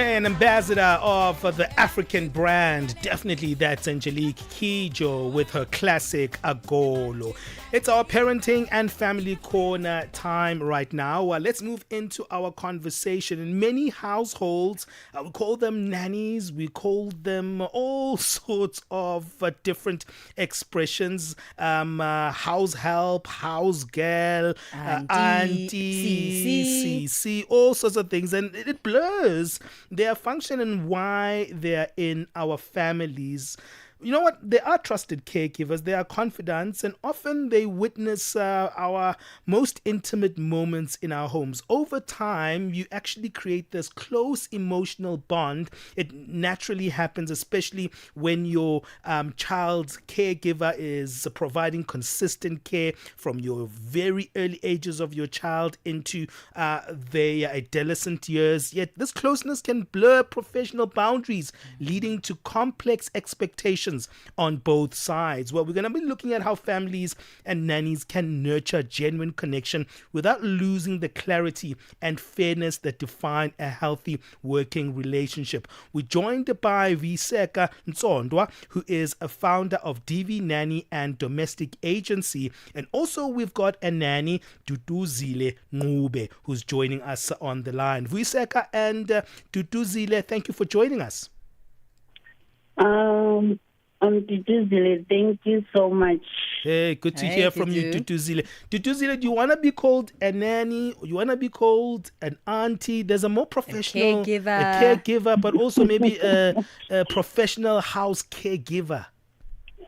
An ambassador of the African brand, definitely that's Angelique Kidjo with her classic Agolo. It's our parenting and family corner time right now. Let's move into our conversation. In many households, we call them nannies, we call them all sorts of different expressions. House help, house girl, auntie, CC, all sorts of things. And it blurs their function and why they're in our families. You know what? They are trusted caregivers. They are confidants, and often they witness our most intimate moments in our homes. Over time, you actually create this close emotional bond. It naturally happens, especially when your child's caregiver is providing consistent care from your very early ages of your child into their adolescent years. Yet this closeness can blur professional boundaries, leading to complex expectations on both sides. Well, we're going to be looking at how families and nannies can nurture genuine connection without losing the clarity and fairness that define a healthy working relationship. We're joined by Vuyiseka Ntsondwa, who is a founder of Devee Nanny and Domestic Agency. And also we've got a nanny, Duduzile Ncube, who's joining us on the line. Vuyiseka and Duduzile, thank you for joining us. Duduzile, thank you so much. Hey, good to hear from you, Duduzile. Duduzile, do you want to be called a nanny? Or you want to be called an auntie? There's a more professional, a caregiver, but also maybe a professional house caregiver.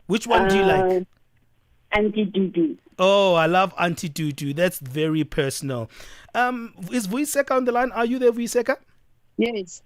Which one do you like? Auntie Dudu. Oh, I love Auntie Dudu. That's very personal. Is Vuyiseka on the line? Are you there, Vuyiseka? Yes,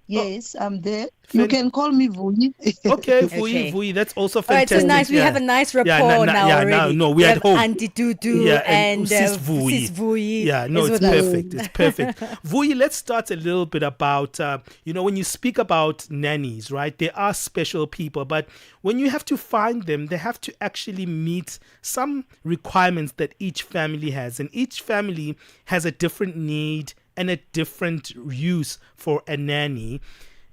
I'm there. You can call me Vuyi. Okay, Vuyi. That's also fantastic. All right, so nice. We have a nice rapport now already. No, we had hope. Auntie Dudu and Sis Vuyi. Yeah, no, it's perfect. It's perfect. Vuyi, let's start a little bit about, when you speak about nannies, right? They are special people, but when you have to find them, they have to actually meet some requirements that each family has. And each family has a different need and a different use for a nanny.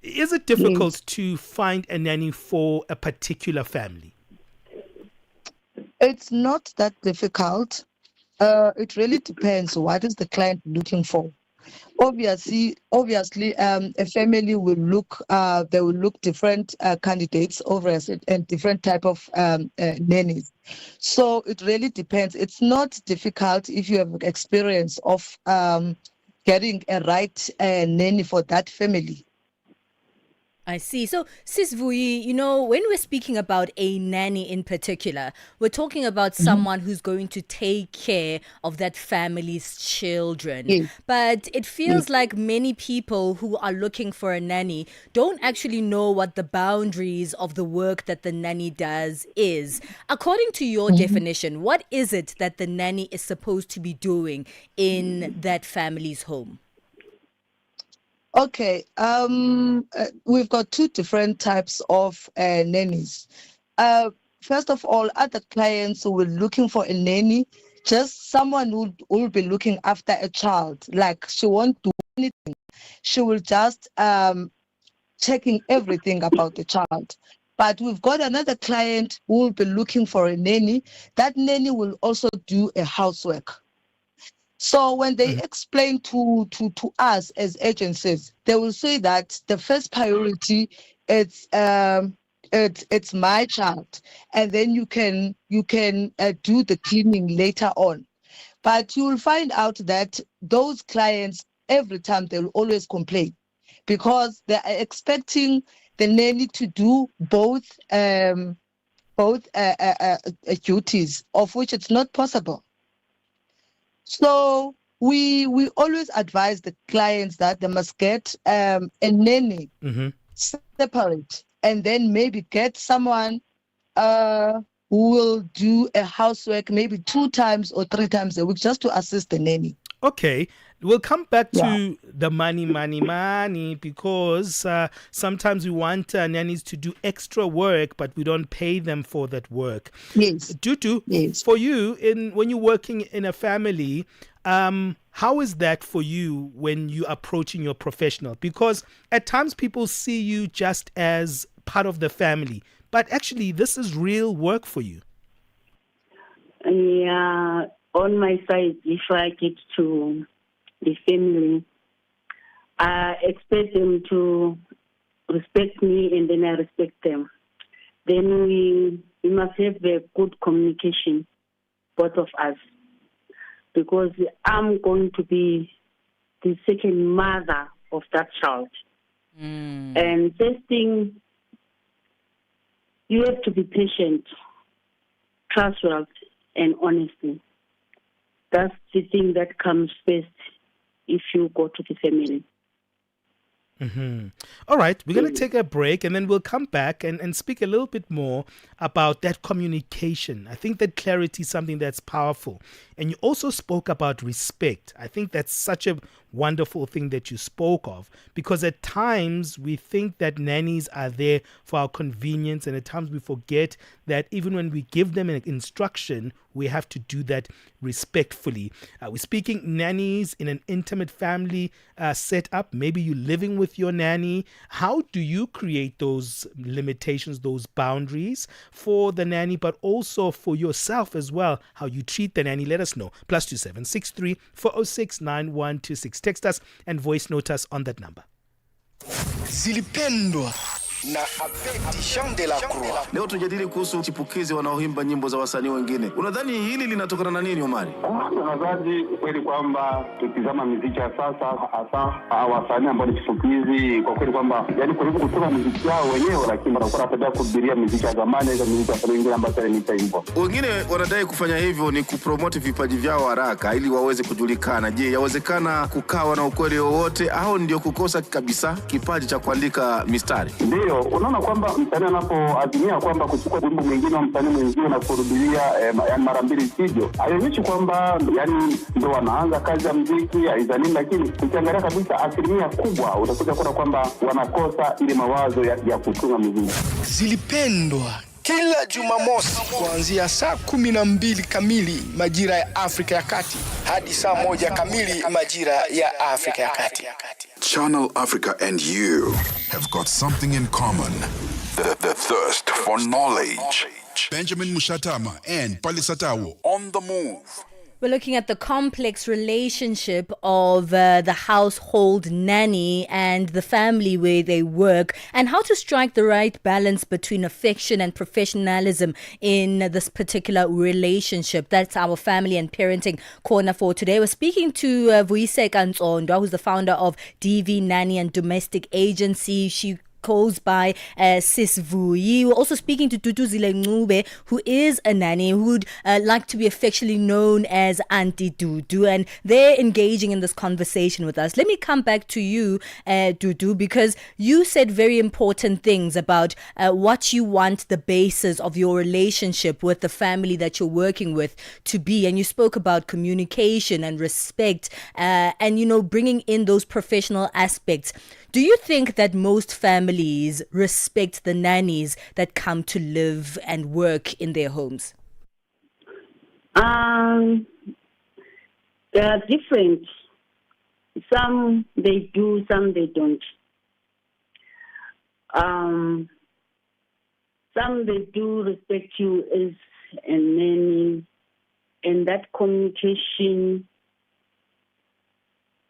Is it difficult to find a nanny for a particular family? It's not that difficult. It really depends. What is the client looking for? Obviously, a family will look. They will look different candidates over and different type of nannies. So it really depends. It's not difficult if you have experience of getting a right nanny for that family. I see. So, Sis Vuyi, when we're speaking about a nanny in particular, we're talking about someone who's going to take care of that family's children. Yes. But it feels like many people who are looking for a nanny don't actually know what the boundaries of the work that the nanny does is. According to your definition, what is it that the nanny is supposed to be doing in that family's home? Okay, we've got two different types of nannies. First of all, other clients who were looking for a nanny, just someone who will be looking after a child. Like she won't do anything. She will just checking everything about the child. But we've got another client who will be looking for a nanny. That nanny will also do a housework. So when they explain to us as agencies, they will say that the first priority it's my child, and then you can do the cleaning later on. But you will find out that those clients every time they will always complain because they are expecting the nanny to do both duties, of which it's not possible. So we always advise the clients that they must get a nanny separate, and then maybe get someone who will do a housework maybe 2 times or 3 times a week just to assist the nanny. Okay, we'll come back to the money, because sometimes we want nannies to do extra work, but we don't pay them for that work. Yes. Dudu, for you, when you're working in a family, how is that for you when you're approaching your professional? Because at times people see you just as part of the family, but actually this is real work for you. Yeah, on my side, if I get to the family, I expect them to respect me and then I respect them. Then we must have a good communication, both of us, because I'm going to be the second mother of that child. And first thing, you have to be patient, trustworthy, and honesty. That's the thing that comes first if you go to the family. All right, we're going to take a break and then we'll come back and speak a little bit more about that communication. I think that clarity is something that's powerful. And you also spoke about respect. I think that's such a wonderful thing that you spoke of, because at times we think that nannies are there for our convenience, and at times we forget that even when we give them an instruction, we have to do that respectfully. We're speaking nannies in an intimate family setup. Maybe you're living with your nanny. How do you create those limitations, those boundaries for the nanny, but also for yourself as well? How you treat the nanny? Let us know. +27 63 406 9126. Text us and voice note us on that number. Zilipendwa na Abedi Jean de la Croix. Leo tujadili kuhusu chipukizi wanaoimba nyimbo za wasanii wengine. Unadhani hili linatokana na nini, Omari? Nadhani kweli kwamba tukizama muziki ya sasa, hasa wasanii ambao ni chipukizi, kwa kweli kwamba yani karibu kutoka muziki wao wenyewe, lakini wanakuwa wanapenda kuhubiria muziki ya zamani hizo muziki ya wengine ambao tayari ni hivyo. Wengine wanadai kufanya hivyo ni kupromote vipaji vyao haraka ili waweze kujulikana. Je, yawezekana kukawa na ukweli wowote au ndio kukosa kabisa kipaji cha kuandika mistari? Ndio, unaona kwamba msanii anapoazimia kwamba kuchukua wimbo mwingine wa msanii mwingine na kurudia mara mbili studio, haionyeshi kwamba yani ndio wanaanza kazi ya muziki aizani, lakini ukiangalia kabisa asilimia kubwa utakuja kuona kwamba wanakosa ile mawazo ya kutunga muziki. Zilipendwa kila Jumamosi kuanzia saa 12 kamili majira ya Afrika ya Kati hadi saa 1 kamili majira ya Afrika ya Kati. Channel Africa and you have got something in common. The thirst for knowledge. Benjamin Moshatama and Palesa on the move. We're looking at the complex relationship of the household nanny and the family where they work, and how to strike the right balance between affection and professionalism in this particular relationship. That's our family and parenting corner for today. We're speaking to Vuyiseka Ntsondwa, who's the founder of Devee Nanny and Domestic Agency. She goes by Sis Vuyi. We're also speaking to Duduzile Ncube, who is a nanny who'd like to be affectionately known as Auntie Dudu, and they're engaging in this conversation with us. Let me come back to you, Dudu, because you said very important things about what you want the basis of your relationship with the family that you're working with to be, and you spoke about communication and respect, and bringing in those professional aspects. Do you think that most families respect the nannies that come to live and work in their homes? They are different. Some they do, some they don't. Some they do respect you as a nanny, and that communication,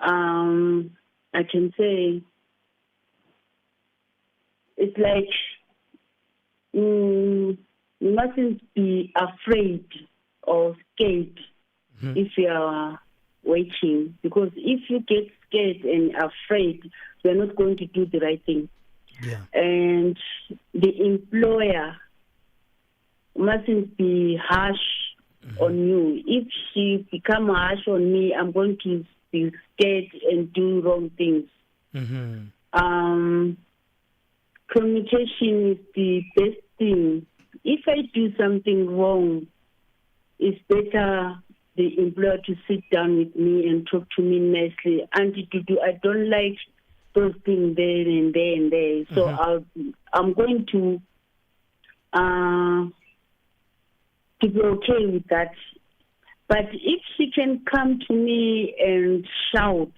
I can say, it's like you mustn't be afraid or scared if you are waiting, because if you get scared and afraid, you're not going to do the right thing. Yeah. And the employer mustn't be harsh on you. If she become harsh on me, I'm going to be scared and do wrong things. Communication is the best thing. If I do something wrong, it's better the employer to sit down with me and talk to me nicely. Auntie Dudu, I don't like those things there and there and there. So I'm going to be okay with that. But if she can come to me and shout,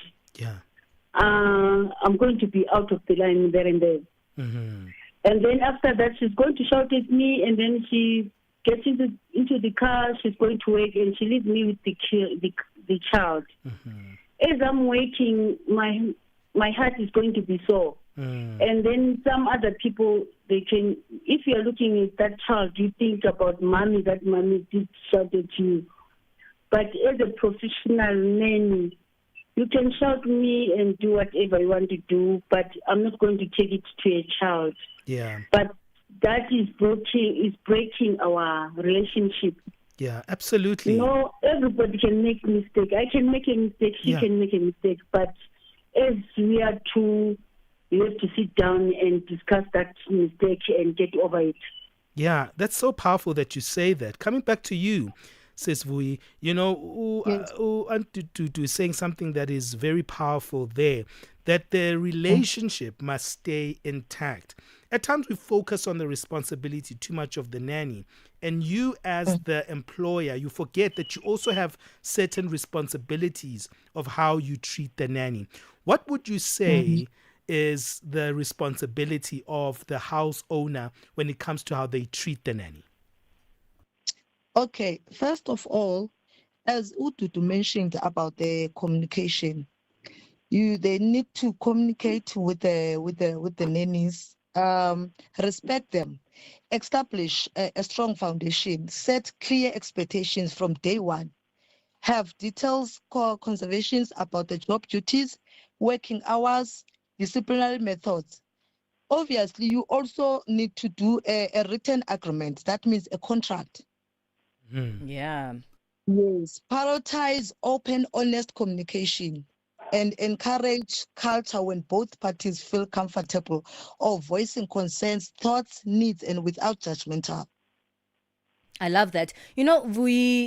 I'm going to be out of the line there and there. And then after that, she's going to shout at me, and then she gets into the car. She's going to work, and she leaves me with the child. As I'm waiting, my heart is going to be sore. And then some other people, they can, if you're looking at that child, you think about mommy, that mommy did shout at you. But as a professional nanny, you can shout me and do whatever you want to do, but I'm not going to take it to a child. Yeah. But that is breaking our relationship. Yeah, absolutely. You know, everybody can make a mistake. I can make a mistake. She can make a mistake. But as we are two, we have to sit down and discuss that mistake and get over it. Yeah, that's so powerful that you say that. Coming back to you, says Vuyi, you know, Aunt Dudu is saying something that is very powerful there, that the relationship must stay intact. At times we focus on the responsibility too much of the nanny, and you as the employer, you forget that you also have certain responsibilities of how you treat the nanny. What would you say is the responsibility of the house owner when it comes to how they treat the nanny? Okay, first of all, as Ududu mentioned about the communication, they need to communicate with the nannies, respect them, establish a strong foundation, set clear expectations from day one, have details, conservations about the job duties, working hours, disciplinary methods. Obviously, you also need to do a written agreement. That means a contract. Yeah. Yes. Prioritize open, honest communication and encourage culture when both parties feel comfortable of voicing concerns, thoughts, needs, and without judgmental. I love that. You know,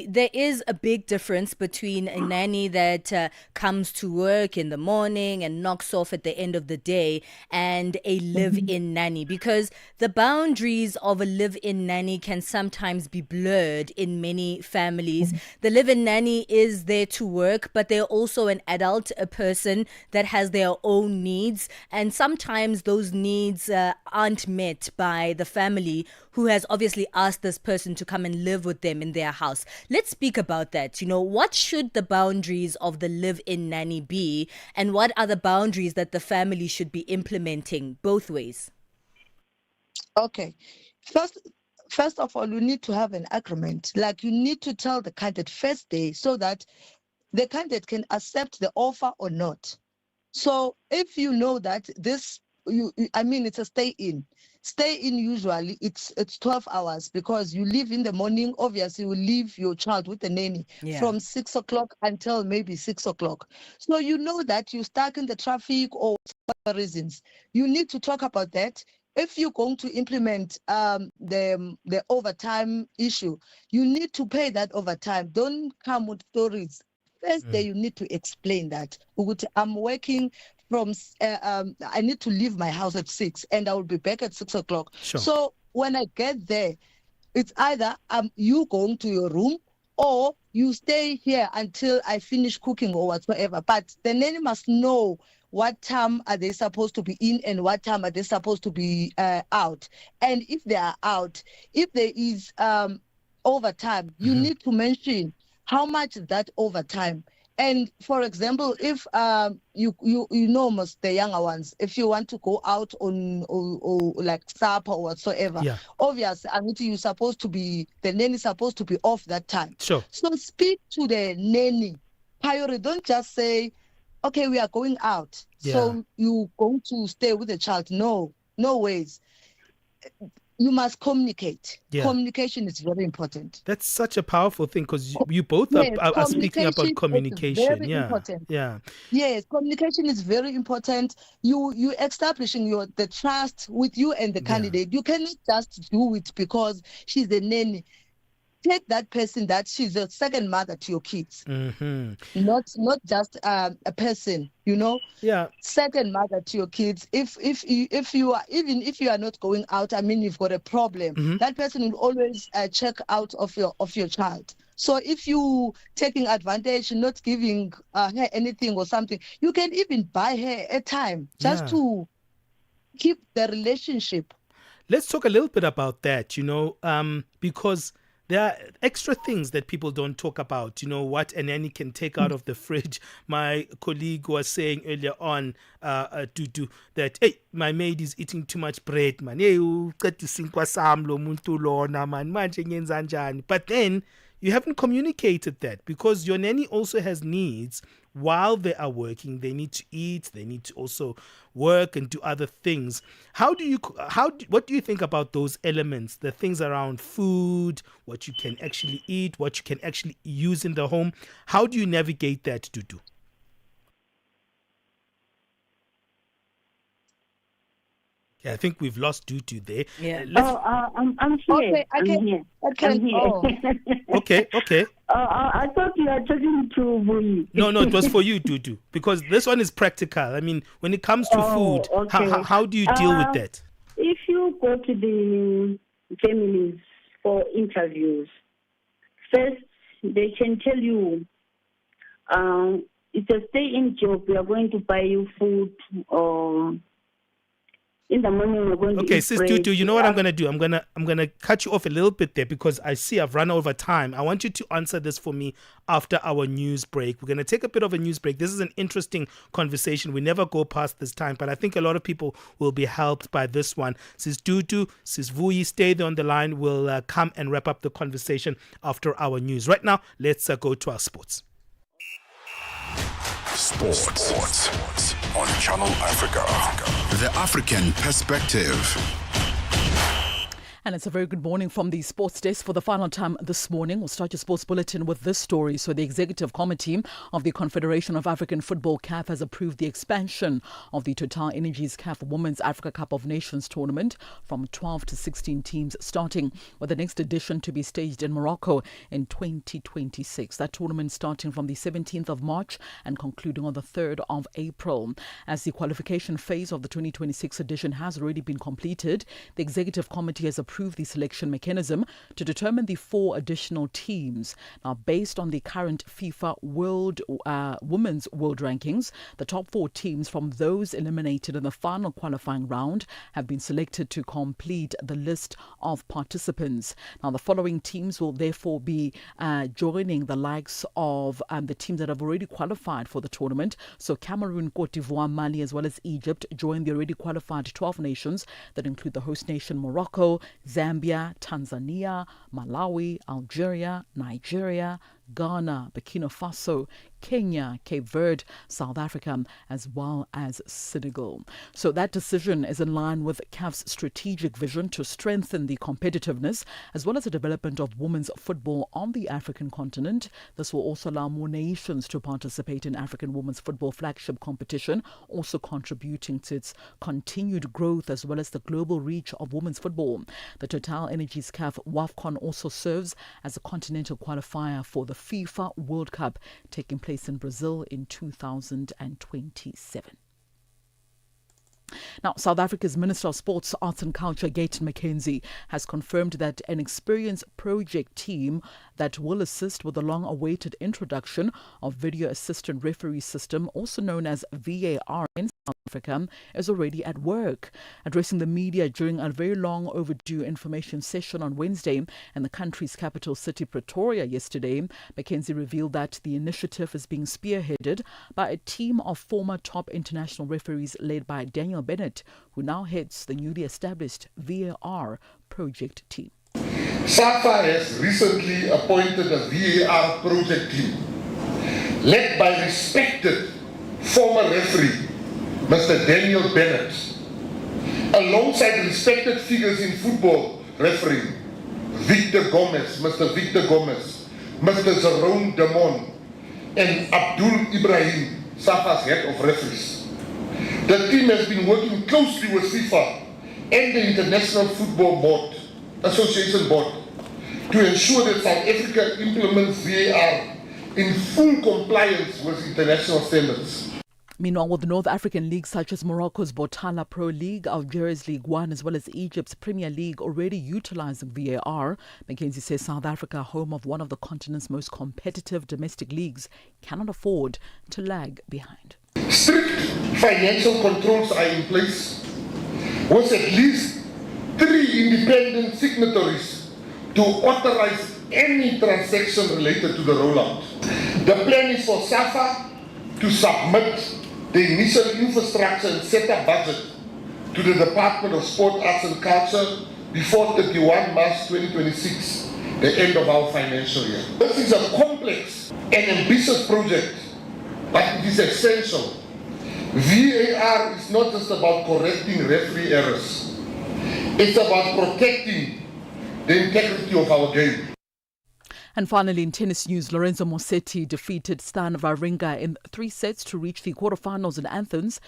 there is a big difference between a nanny that comes to work in the morning and knocks off at the end of the day and a live-in nanny, because the boundaries of a live-in nanny can sometimes be blurred in many families. The live-in nanny is there to work, but they're also an adult, a person that has their own needs, and sometimes those needs aren't met by the family who has obviously asked this person to come and live with them in their house. Let's speak about that. You know, what should the boundaries of the live-in nanny be, and what are the boundaries that the family should be implementing both ways? Okay. First of all, you need to have an agreement. Like, you need to tell the candidate first day so that the candidate can accept the offer or not. So if you know that it's a stay-in. Stay-in usually it's 12 hours because you leave in the morning. Obviously, you leave your child with the nanny from 6 o'clock until maybe 6 o'clock. So you know that you're stuck in the traffic or whatever reasons. You need to talk about that. If you're going to implement the overtime issue, you need to pay that overtime. Don't come with stories. First day, you need to explain that. I'm working from, I need to leave my house at 6 and I will be back at 6 o'clock. Sure. So when I get there, it's either you going to your room or you stay here until I finish cooking or whatsoever. But the nanny must know what time are they supposed to be in and what time are they supposed to be out. And if they are out, if there is overtime, you need to mention how much is that overtime. And for example, if you know most the younger ones, if you want to go out on or like supper or whatsoever, obviously the nanny is supposed to be off that time. Sure. So speak to the nanny. Priority. Don't just say, okay, we are going out, so you going to stay with the child. No ways. You must communicate. Yeah. Communication is very important. That's such a powerful thing because you both are speaking about communication. Very important. Yeah. Yes, communication is very important. You establishing the trust with you and the candidate. You cannot just do it because she's the nanny. take that person that she's a second mother to your kids. Not just a person, Yeah. Second mother to your kids. If you are, even if you are not going out, I mean, you've got a problem, that person will always check out of your child. So if you taking advantage, not giving her anything or something, you can even buy her a time just to keep the relationship. Let's talk a little bit about that, because there are extra things that people don't talk about, what a nanny can take out of the fridge. My colleague was saying earlier on, that, hey, my maid is eating too much bread, man. But then you haven't communicated that, because your nanny also has needs while they are working. They need to eat, they need to also work and do other things. What do you think about those elements, the things around food, what you can actually eat, what you can actually use in the home? How do you navigate that, Dudu? Yeah, I think we've lost Dudu there. Yeah. I'm here. Okay, I'm here. Okay. I thought you were talking to Vuyi. No, it was for you, Dudu, because this one is practical. I mean, when it comes to food, okay. how do you deal with that? If you go to the families for interviews, first they can tell you, it's a stay-in job. We are going to buy you food, or in the morning we're going to eat Sis bread. Dudu, you know what I'm gonna do? I'm gonna cut you off a little bit there, because I see I've run over time. I want you to answer this for me after our news break. We're gonna take a bit of a news break. This is an interesting conversation. We never go past this time, but I think a lot of people will be helped by this one. Sis Dudu, Sis Vuyi, stay there on the line. We'll come and wrap up the conversation after our news. Right now, let's go to our sports. Sports on Channel Africa. The African perspective. And it's a very good morning from the sports desk for the final time this morning. We'll start your sports bulletin with this story. So the Executive Committee of the Confederation of African Football, CAF, has approved the expansion of the Total Energies CAF Women's Africa Cup of Nations tournament from 12 to 16 teams, starting with the next edition to be staged in Morocco in 2026. That tournament starting from the 17th of March and concluding on the 3rd of April. As the qualification phase of the 2026 edition has already been completed, the Executive Committee has approved the selection mechanism to determine the 4 additional teams. Now, based on the current FIFA Women's World Rankings, the top 4 teams from those eliminated in the final qualifying round have been selected to complete the list of participants. Now, the following teams will therefore be joining the likes of the teams that have already qualified for the tournament. So Cameroon, Cote d'Ivoire, Mali, as well as Egypt join the already qualified 12 nations that include the host nation Morocco, Zambia, Tanzania, Malawi, Algeria, Nigeria, Ghana, Burkina Faso, Kenya, Cape Verde, South Africa, as well as Senegal. So that decision is in line with CAF's strategic vision to strengthen the competitiveness as well as the development of women's football on the African continent. This will also allow more nations to participate in African women's football flagship competition, also contributing to its continued growth as well as the global reach of women's football. The Total Energies CAF WAFCON also serves as a continental qualifier for the FIFA World Cup taking place in Brazil in 2027. Now, South Africa's Minister of Sports, Arts and Culture, Gayton McKenzie, has confirmed that an experienced project team that will assist with the long-awaited introduction of Video Assistant Referee System, also known as VAR in South Africa, is already at work. Addressing the media during a very long overdue information session on Wednesday in the country's capital city, Pretoria, yesterday, McKenzie revealed that the initiative is being spearheaded by a team of former top international referees led by Daniel Bennett, who now heads the newly established VAR project team. SAFA has recently appointed a VAR project team led by respected former referee Mr. Daniel Bennett, alongside respected figures in football refereeing, Victor Gomez, Mr. Jerome Demon, and Abdul Ibrahim, SAFA's head of referees. The team has been working closely with FIFA and the International Football Association Board to ensure that South Africa implements VAR in full compliance with international standards. Meanwhile, with North African leagues such as Morocco's Botala Pro League, Algeria's League One, as well as Egypt's Premier League already utilizing VAR, Mackenzie says South Africa, home of one of the continent's most competitive domestic leagues, cannot afford to lag behind. Strict financial controls are in place, with at least 3 independent signatories to authorize any transaction related to the rollout. The plan is for SAFA to submit the initial infrastructure and setup budget to the Department of Sport, Arts and Culture before 31 March 2026, the end of our financial year. This is a complex and ambitious project, but it is essential. VAR is not just about correcting referee errors. It's about protecting the integrity of our game. And finally, in tennis news, Lorenzo Musetti defeated Stan Wawrinka in 3 sets to reach the quarterfinals in Athens,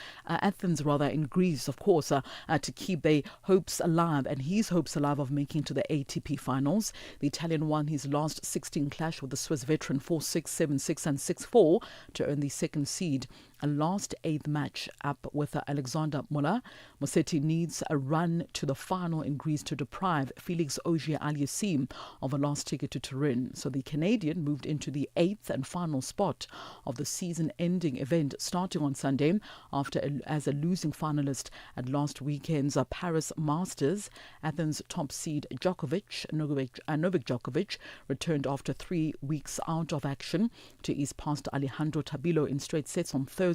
in Greece, of course, to keep their hopes alive and his hopes alive of making to the ATP finals. The Italian won his last 16 clash with the Swiss veteran 4-6, 7-6 and 6-4 to earn the second seed. A last 8th match up with Alexander Muller. Musetti needs a run to the final in Greece to deprive Felix Auger-Aliassime of a last ticket to Turin. So the Canadian moved into the 8th and final spot of the season-ending event starting on Sunday as a losing finalist at last weekend's Paris Masters. Athens top seed Novak Djokovic returned after 3 weeks out of action to ease past Alejandro Tabilo in straight sets on Tuesday,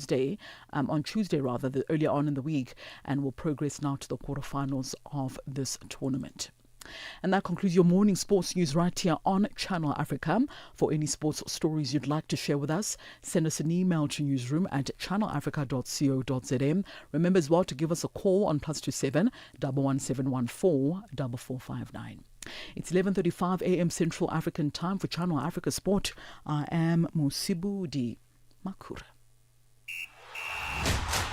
earlier on in the week, and will progress now to the quarterfinals of this tournament. And that concludes your morning sports news right here on Channel Africa. For any sports stories you'd like to share with us, send us an email to newsroom@channelafrica.co.za. Remember as well to give us a call on +27 11714 4459. It's 11:35 a.m. Central African time for Channel Africa Sport. I am Musibudi Makura.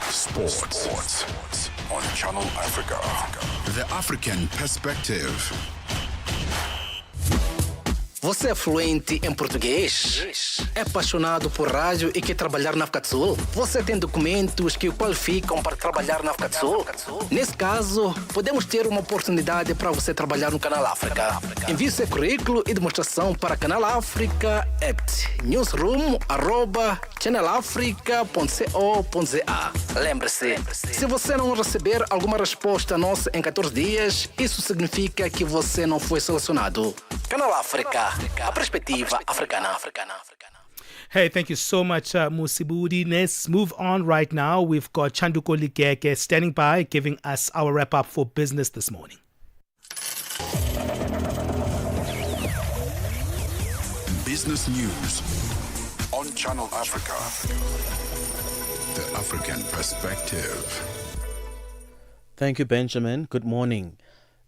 Sports on Channel Africa. The African Perspective. Você é fluente em português? É apaixonado por rádio e quer trabalhar na África do Sul? Você tem documentos que o qualificam para trabalhar na África do Sul? Nesse caso, podemos ter uma oportunidade para você trabalhar no Canal África. Envie seu currículo e demonstração para Canal África @ newsroom@channelafrica.co.za. Lembre-se, se você não receber alguma resposta nossa em 14 dias, isso significa que você não foi selecionado. Canal África. A perspectiva africana. Hey, thank you so much, Musibudi. Let's move on right now. We've got Chanduko Ligeke standing by, giving us our wrap-up for business this morning. Business news on Channel Africa. The African Perspective. Thank you, Benjamin. Good morning.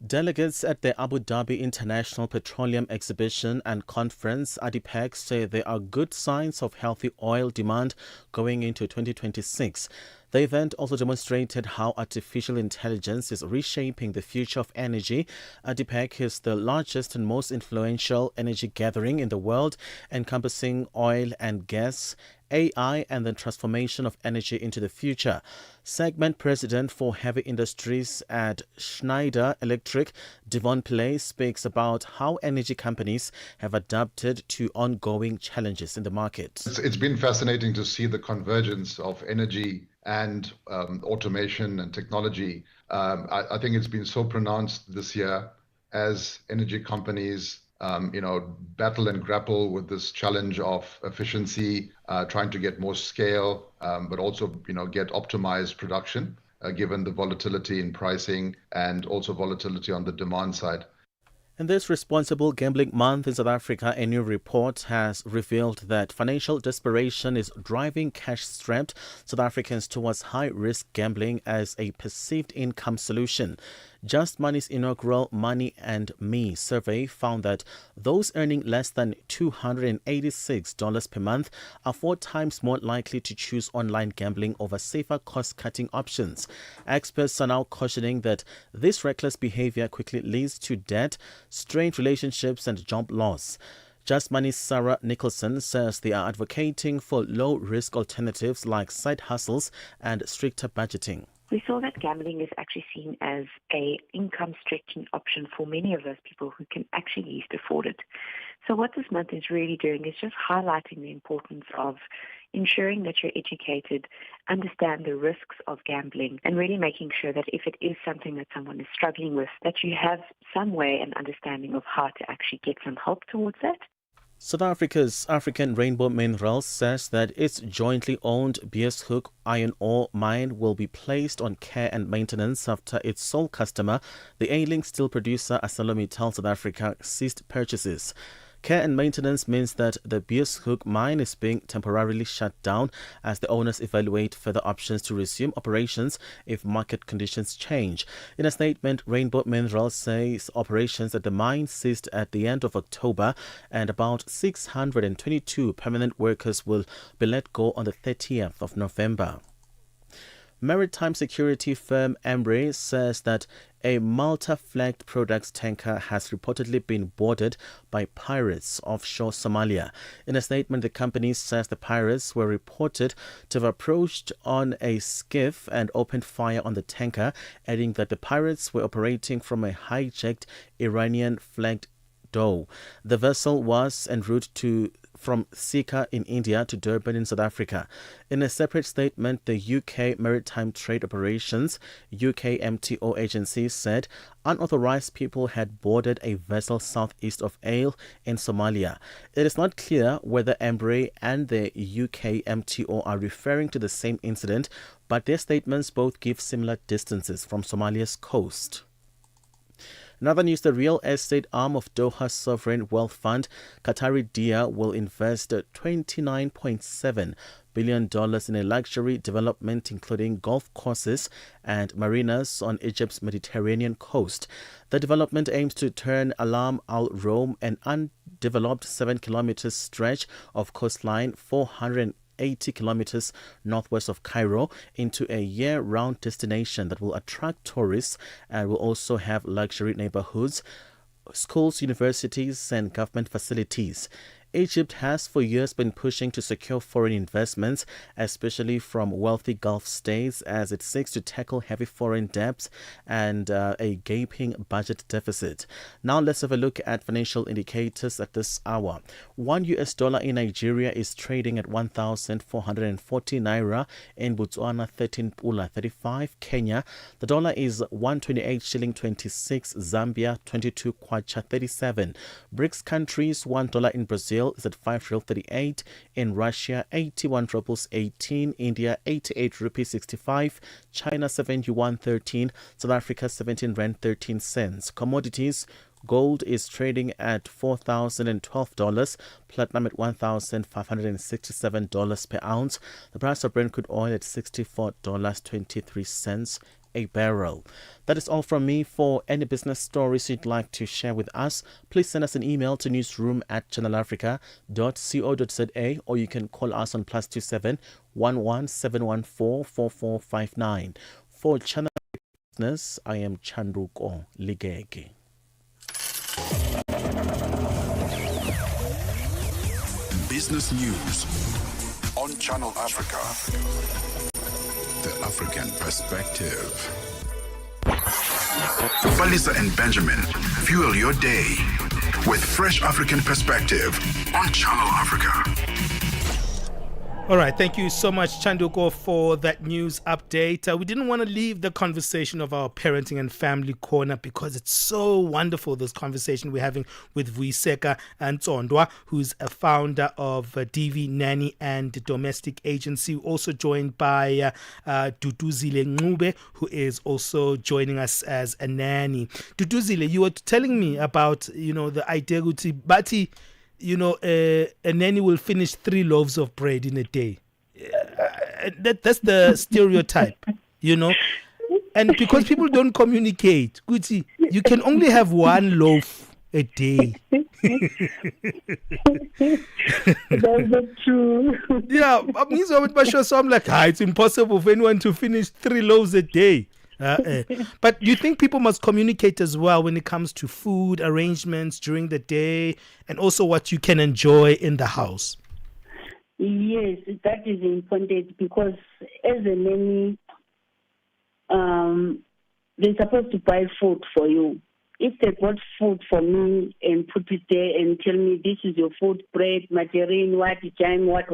Delegates at the Abu Dhabi International Petroleum Exhibition and Conference, ADIPEC, say there are good signs of healthy oil demand going into 2026. The event also demonstrated how artificial intelligence is reshaping the future of energy. ADIPEC is the largest and most influential energy gathering in the world, encompassing oil and gas, AI, and the transformation of energy into the future. Segment President for Heavy Industries at Schneider Electric, Devon Pillay, speaks about how energy companies have adapted to ongoing challenges in the market. It's been fascinating to see the convergence of energy and automation and technology. I think it's been so pronounced this year as energy companies battle and grapple with this challenge of efficiency, trying to get more scale, but also, get optimized production, given the volatility in pricing and also volatility on the demand side. In this Responsible Gambling Month in South Africa, a new report has revealed that financial desperation is driving cash-strapped South Africans towards high-risk gambling as a perceived income solution. Just Money's inaugural Money and Me survey found that those earning less than $286 per month are 4 times more likely to choose online gambling over safer cost-cutting options. Experts are now cautioning that this reckless behavior quickly leads to debt, strained relationships and job loss. Just Money's Sarah Nicholson says they are advocating for low-risk alternatives like side hustles and stricter budgeting. We saw that gambling is actually seen as a income-stretching option for many of those people who can actually least afford it. So what this month is really doing is just highlighting the importance of ensuring that you're educated, understand the risks of gambling, and really making sure that if it is something that someone is struggling with, that you have some way and understanding of how to actually get some help towards that. South Africa's African Rainbow Minerals says that its jointly owned Beershoek iron ore mine will be placed on care and maintenance after its sole customer, the ailing steel producer ArcelorMittal South Africa, ceased purchases. Care and maintenance means that the Beershoek mine is being temporarily shut down as the owners evaluate further options to resume operations if market conditions change. In a statement, Rainbow Minerals says operations at the mine ceased at the end of October and about 622 permanent workers will be let go on the 30th of November. Maritime security firm Embraer says that a Malta-flagged products tanker has reportedly been boarded by pirates offshore Somalia. In a statement, the company says the pirates were reported to have approached on a skiff and opened fire on the tanker, adding that the pirates were operating from a hijacked Iranian-flagged dhow. The vessel was en route from Sika in India to Durban in South Africa. In a separate statement, the UK Maritime Trade Operations (UKMTO) agency said unauthorized people had boarded a vessel southeast of Ale in Somalia. It is not clear whether Embraer and the UKMTO are referring to the same incident, but their statements both give similar distances from Somalia's coast. In other news, the real estate arm of Doha Sovereign Wealth Fund, Qatari Dia, will invest $29.7 billion in a luxury development including golf courses and marinas on Egypt's Mediterranean coast. The development aims to turn Alam Al Rome, an undeveloped 7-kilometer stretch of coastline 480 kilometers northwest of Cairo, into a year-round destination that will attract tourists and will also have luxury neighborhoods, schools, universities, and government facilities. Egypt has for years been pushing to secure foreign investments, especially from wealthy Gulf states, as it seeks to tackle heavy foreign debts and a gaping budget deficit. Now let's have a look at financial indicators at this hour. $1 in Nigeria is trading at 1,440 naira. In Botswana, 13 pula 35. Kenya, the dollar is 128 shilling 26. Zambia, 22 kwacha 37. BRICS countries, $1 in Brazil is at 5 real 38. In Russia, 81 rubles 18. India, 88 rupees 65. China, 71 13. South Africa, 17 rand 13 cents. Commodities: gold is trading at $4,012, platinum at $1,567 per ounce. The price of Brent crude oil at $64.23 a barrel. That is all from me. For any business stories you'd like to share with us, please send us an email to newsroom@channelafrica.co.za, or you can call us on +27 11 714 4459. For Channel Africa Business, I am Chanduko Ligege. Business News on Channel Africa. The African Perspective. Palesa and Benjamin fuel your day with fresh African perspective on Channel Africa. All right, thank you so much, Chanduko, for that news update. We didn't want to leave the conversation of our parenting and family corner because it's so wonderful, this conversation we're having with Vuyiseka Ntsondwa, who's a founder of Devee Nanny and Domestic Agency, also joined by Duduzile Ncube, who is also joining us as a nanny. Duduzile, you were telling me about, the idea Bati, a nanny will finish 3 loaves of bread in a day. That's the stereotype, And because people don't communicate, you can only have 1 loaf a day. That's not true. Yeah, so I'm like, it's impossible for anyone to finish 3 loaves a day. But you think people must communicate as well when it comes to food arrangements during the day and also what you can enjoy in the house? Yes, that is important because as a nanny, they're supposed to buy food for you. If they bought food for me and put it there and tell me this is your food, bread, margarine, jam, what,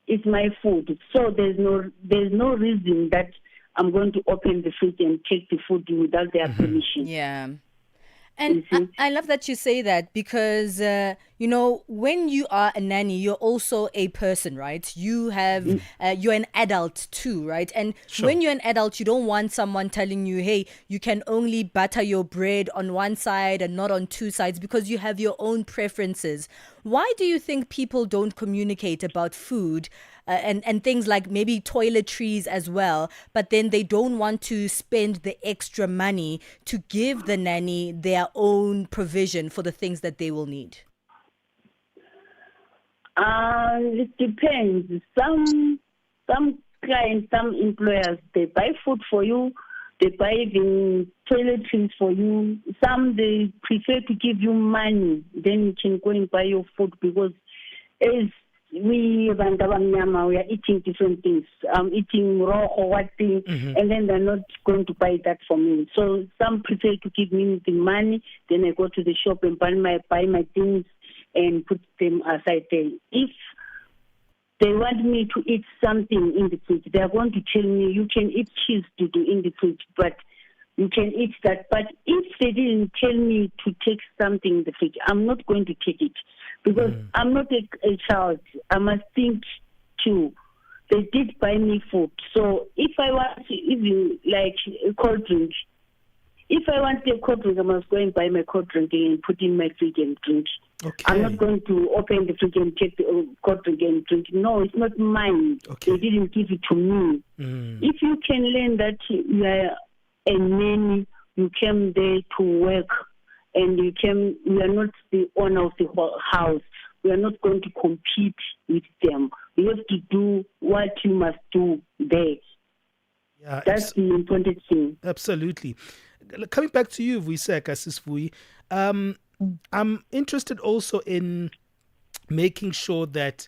it's my food. So there's no reason that I'm going to open the fridge and take the food without their permission. Yeah. And I love that you say that because, when you are a nanny, you're also a person, right? You have, you're an adult too, right? And when you're an adult, you don't want someone telling you, hey, you can only butter your bread on one side and not on two sides because you have your own preferences. Why do you think people don't communicate about food and things like maybe toiletries as well, but then they don't want to spend the extra money to give the nanny their own provision for the things that they will need? It depends. Some clients, some employers, they buy food for you, they buy the toiletries for you. Some, they prefer to give you money, then you can go and buy your food because as we are eating different things. I'm eating raw or what thing, and then they're not going to buy that for me. So some prefer to give me the money, then I go to the shop and buy my things and put them aside there. If they want me to eat something in the fridge, they are going to tell me, you can eat cheese to do in the fridge, but you can eat that. But if they didn't tell me to take something in the fridge, I'm not going to take it. Because I'm not a child. I must think too. They did buy me food. So if I want even like a cold drink, if I want a cold drink, I must go and buy my cold drink and put in my fridge and drink. Okay. I'm not going to open the fridge and take the cold drink and drink. No, it's not mine. Okay. They didn't give it to me. If you can learn that you are a nanny, you came there to work, and we are not the owner of the house. We are not going to compete with them. We have to do what you must do there. Yeah, that's the important thing. Absolutely. Coming back to you, Vuyiseka, Sis Vuyi, I'm interested also in making sure that,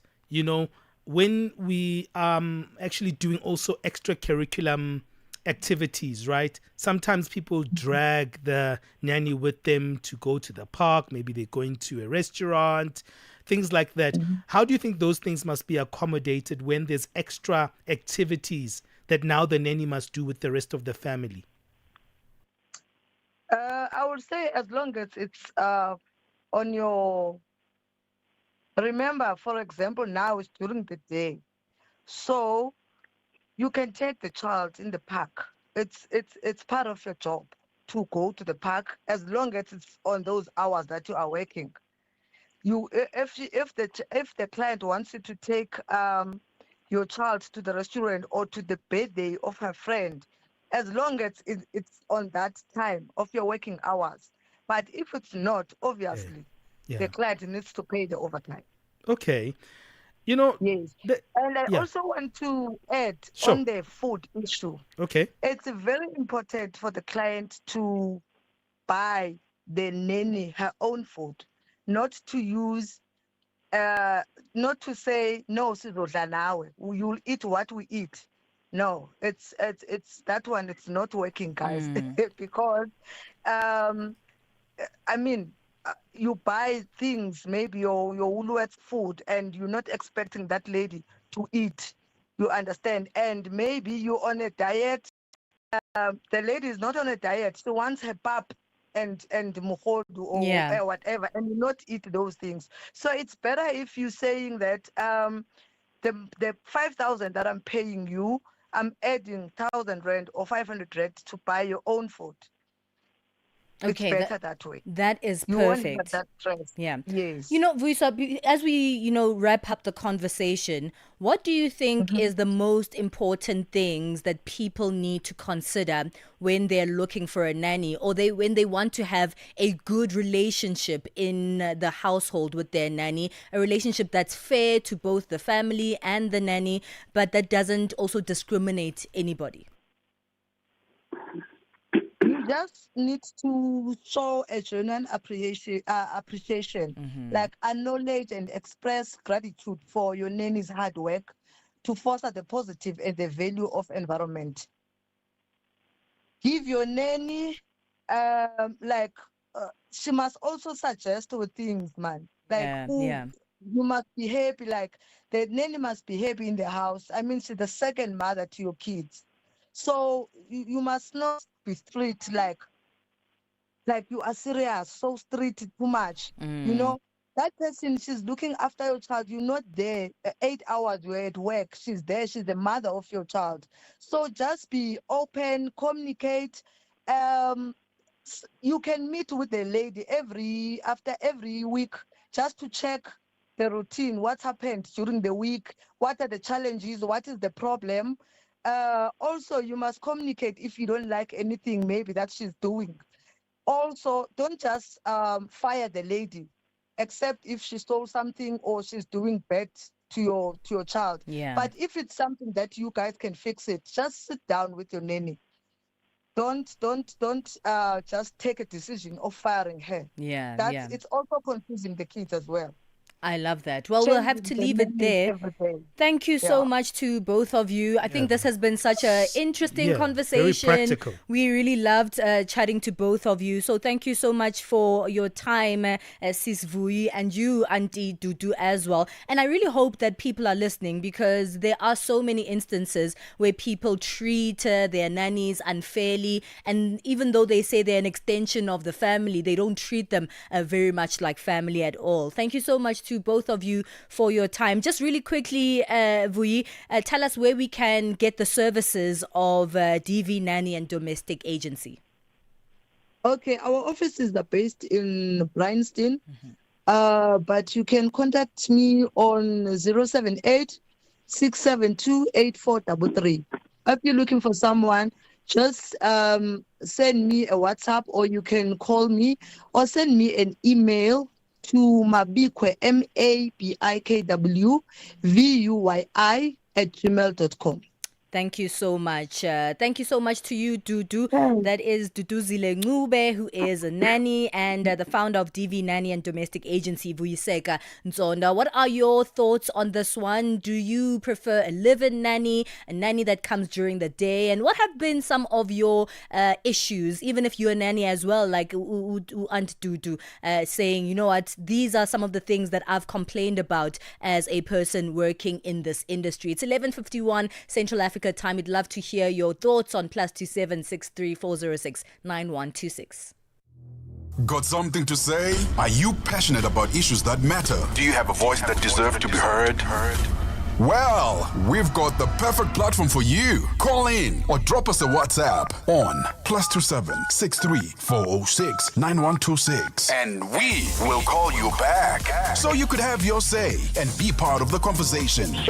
when we are actually doing also extra curriculum activities, right? Sometimes people drag the nanny with them to go to the park. Maybe they're going to a restaurant, things like that. How do you think those things must be accommodated when there's extra activities that now the nanny must do with the rest of the family? I would say as long as it's on your... Remember, for example, now it's during the day. So you can take the child in the park. It's part of your job to go to the park as long as it's on those hours that you are working. If the client wants you to take your child to the restaurant or to the birthday of her friend, as long as it's on that time of your working hours. But if it's not, obviously, the client needs to pay the overtime. Okay. Yes. And I also want to add on the food issue. Okay. It's very important for the client to buy the nanny her own food, not to use, not to say, no, you'll eat what we eat. No, it's that one. It's not working, guys, because, you buy things, maybe your Woolworths food, and you're not expecting that lady to eat. You understand? And maybe you're on a diet. The lady is not on a diet. She wants her pap and muhodu or whatever, and you not eat those things. So it's better if you're saying that the 5,000 that I'm paying you, I'm adding 1,000 rand or 500 rand to buy your own food. Okay, it's better that way. That is You perfect. won't have that stress. Yeah. Yes. Vuyiseka, as we, wrap up the conversation, what do you think is the most important things that people need to consider when they're looking for a nanny, or when they want to have a good relationship in the household with their nanny, a relationship that's fair to both the family and the nanny, but that doesn't also discriminate anybody? just need to show a genuine appreciation, like acknowledge and express gratitude for your nanny's hard work to foster the positive and the value of environment. Give your nanny, she must also suggest with things, man. Like you must be happy, like the nanny must be happy in the house. I mean, she's the second mother to your kids. So you must not be strict, like you are serious, so strict too much. You know, that person, she's looking after your child. You're not there 8 hours, you're at work. She's there, she's the mother of your child. So just be open, communicate. You can meet with the lady after every week just to check the routine, what happened during the week, what are the challenges, what is the problem. Also, you must communicate if you don't like anything maybe that she's doing. Also, don't just fire the lady, except if she stole something or she's doing bad to your child. But if it's something that you guys can fix it, just sit down with your nanny. Don't just take a decision of firing her. It's also confusing the kids as well. I love that. Well, we'll have to leave it there. Thank you so much to both of you. I think this has been such an interesting conversation. Very practical. We really loved chatting to both of you. So thank you so much for your time, Sis Vuyi, and you, Auntie Dudu, as well. And I really hope that people are listening, because there are so many instances where people treat their nannies unfairly. And even though they say they're an extension of the family, they don't treat them very much like family at all. Thank you so much to both of you for your time. Just really quickly, Vuyi, tell us where we can get the services of Devee Nanny and Domestic Agency. Okay, our offices are based in Bryanston, but you can contact me on 078-672-8433. If you're looking for someone, just send me a WhatsApp, or you can call me or send me an email to mabikwe, mabikwu@gmail.com. Thank you so much. Thank you so much to you, Dudu. That is Duduzile Ncube, who is a nanny and the founder of Devee Nanny and Domestic Agency, Vuyiseka Ntsondwa. What are your thoughts on this one? Do you prefer a live-in nanny, a nanny that comes during the day? And what have been some of your issues, even if you're a nanny as well, like Aunt Dudu, saying, you know what, these are some of the things that I've complained about as a person working in this industry. It's 11:51 Central Africa time. We'd love to hear your thoughts on +27 63406 9126. Got something to say? Are you passionate about issues that matter? Do you have a voice that deserves to be heard? Well, we've got the perfect platform for you. Call in or drop us a WhatsApp on +27 63406 9126. And we will call you back so you could have your say and be part of the conversation.